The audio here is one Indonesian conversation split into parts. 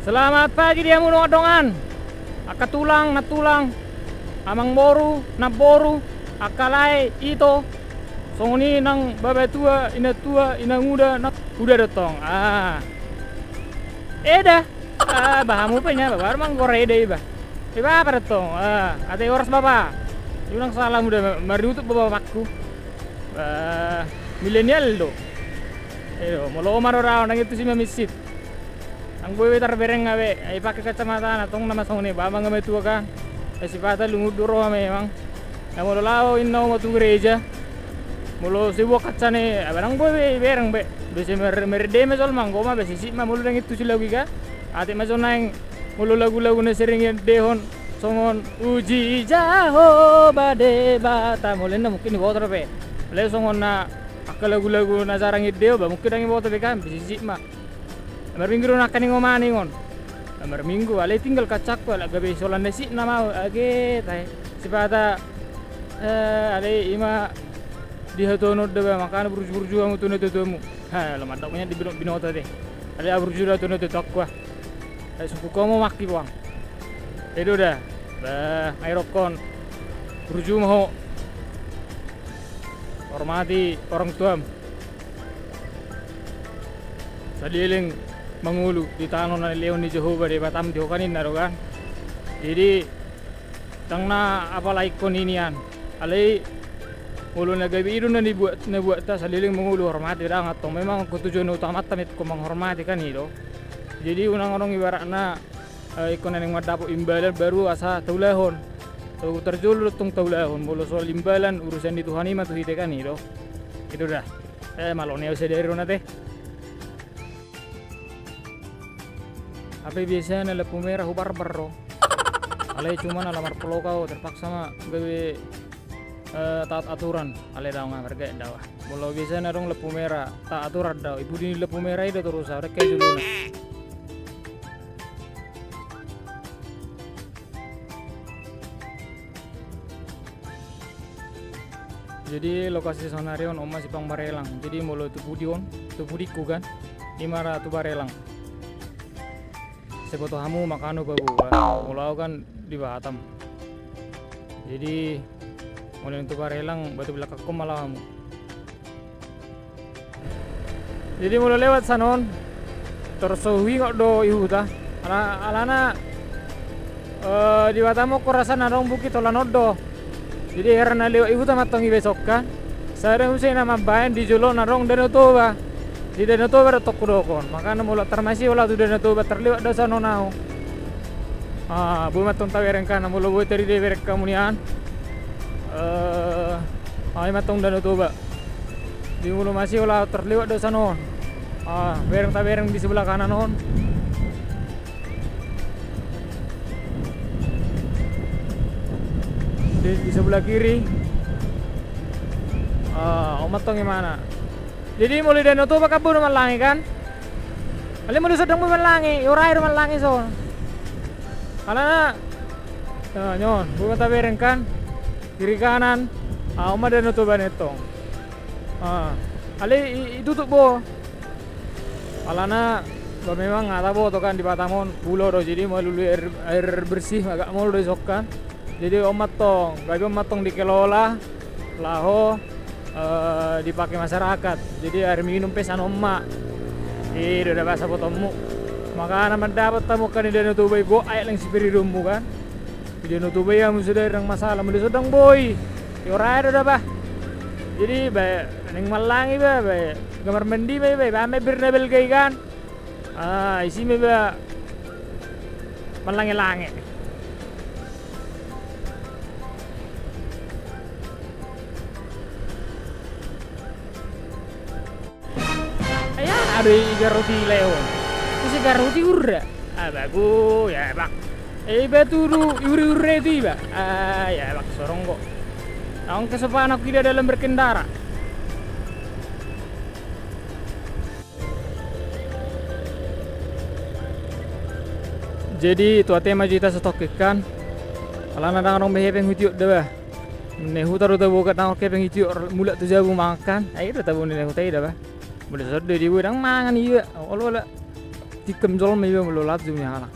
Selamat pagi dia mulu odongan. Akatulang natulang. Amang boru naboru. Akalai ito. Songoni nang babai tua, ina muda nak udah datang. Eda. Bahamu punya babar mang gorede iba. Iba apa datang? Ate oras bapa. Yunang salam udah mariutup bapakku. Milenial do. Molo omar orang nang itu sih memisit. Ang boy tar bereng ngawe ay pakai kacamata na tong nama song ni baba ngame tua kan ay sipata lungud duro ame emang na molo lao innaw matu gereja molo sibo kacane abarang boy bereng be bese merde me sol manggo ma bese sip ma molo nang itu silawi ka ate ma sonang molo lagu-lagu na sering dehon songon uji jaho bade bata molo na mungkin botor be le songon na akalagu-lagu na sarang ideo ba mungkin ang botor be kan bese sip ma Minggu nak kani ngomani ngon. Minggu ale tinggal kacak ko gabe solan nasi nama age tai. Sipata ale ima dihatono de makan burju-burju amu tunu tutumu. Lama taknya di binota deh. Ale burju da tunu tutok ko. Ai suku komo maki buang. Itu dah. Ai rokon. Burju mau hormati orang tua. Saliling mangulu di tanah na leon ni Jehovah di Batam diokanin naro kan. Jadi tangna apa laikon inian. Alai mulu na gabi idun na dibuat ta saliling mangulu hormati dah ngatong. Memang ketujuan utama tamit ko menghormati kan itu. Jadi orang-orang ibaratna ikon yang madapo imbalan baru asa taulahon. Tahu terjul tung taulahon mulu soal imbalan urusan di Tuhan ima tuh kan itu. Itu dah. Malone usah dari rona teh. Apa biasanya lampu merah hubar baro. Alai cuma lamar pulau kau terpaksa mah gawe taat aturan. Alai daw nga harga daw. Mula biasanya dong lampu merah taat aturan daw. Ibu di lampu merah itu terus ada kayak dulu na. Jadi lokasi sonarion oma si pang barelang. Jadi mulu tu budion, tu budiku kan. Imara tu barelang. Sepoto hamu makanu babu mulau kan di Batam jadi mulai untuk barelang batu belakang malam jadi mulai lewat sanon tersuhi kok do ihuta alana di Batam ko rasa narong bukit tolan odo jadi karena lewat ihuta matongi besok kan saya Hussein nama bayan di Jolo narong dan otoba di Danau Toba ada toko dokon, makanya mulai termasih olah tu Danau Toba terlihat dasar nonau. Buat matong tawereng kan, mulai buat dari dewerek kamunian. Matong Danau Toba. Di mulu masih olah terlihat dasar non. Bereng tawereng di sebelah kanan non. Di sebelah kiri. Matong gimana? Jadi mulai Danau Toba kabur malangi kan? Ali mulai sedang malangi, urai malangi so. Karena nyon, bukan tabereng kan? Kiri kanan, oma Danau Toba netong. Ali itu tuh bo. Karena memang nggak tahu tuh kan di Batamon pulau do, jadi mau lulu air bersih agak mau do kan. Jadi omat tong, gabi omat tong dikelola, laho. Dipakai masyarakat jadi air minum pesan emak udah bahasa potomu maka nama dapat temukan di Danau Toba go air yang sipiri rumbu kan di Danau Toba ya sudah yang masalah mudah sedang boy orang udah bah jadi neng malangi bah gambar mandi bah ame bernabel gay kan isi bah malangi langi ada garuti leon, terus garuti urra, bagus ya bak, batu uri itu iba, ya bak sorong kok, ang kesopanan aku tidak dalam berkendara. Jadi itu tema kita stok ikan, kalau ada orang behepeng hutiuk dah, nehu taruh tahu kat orang behepeng hutiuk mulut tu jabu makan, air tahu nehu tahu dah bah. Boleh sedih di udang mangan iya, Allah tikem jol may ba melulat dunia ala.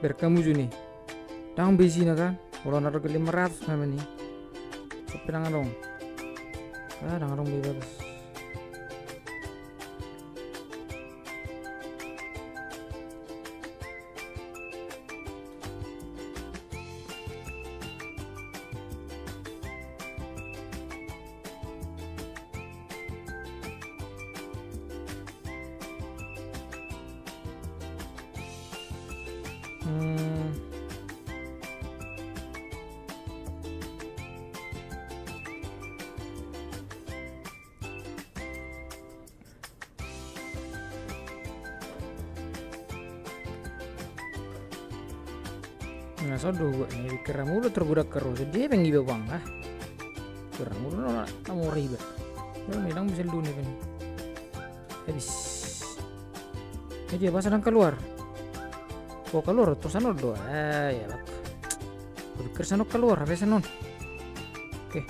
Berkamu juni, dang besi naga, kalau naruh ke 500 nama ni, tapi dang dong, dang dong bebas. Nggak sodo gue nih kira mulu terbudak kerus dia pengen bang ah kira mulu nggak mau ribet ya memang bisa dulu nih kan habis aja bahasa nang keluar terus anu doa ya lah pikir sana keluar habis non oke.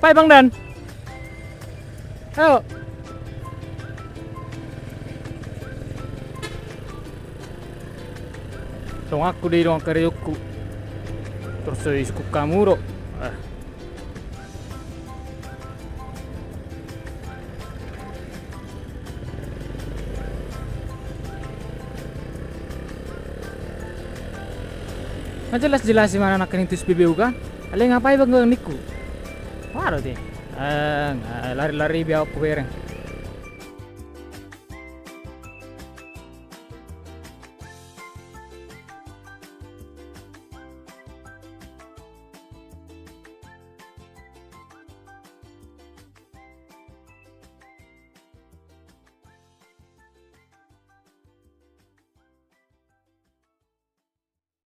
Apa Bang Dan? Ayo. Dong aku di ruang karyuku. Terus isku kamu ro. Jelas-jelas si mana anak itu SPBU kan? Ale ngapain bang niku? Waduh deh, lari-lari biar aku bereng.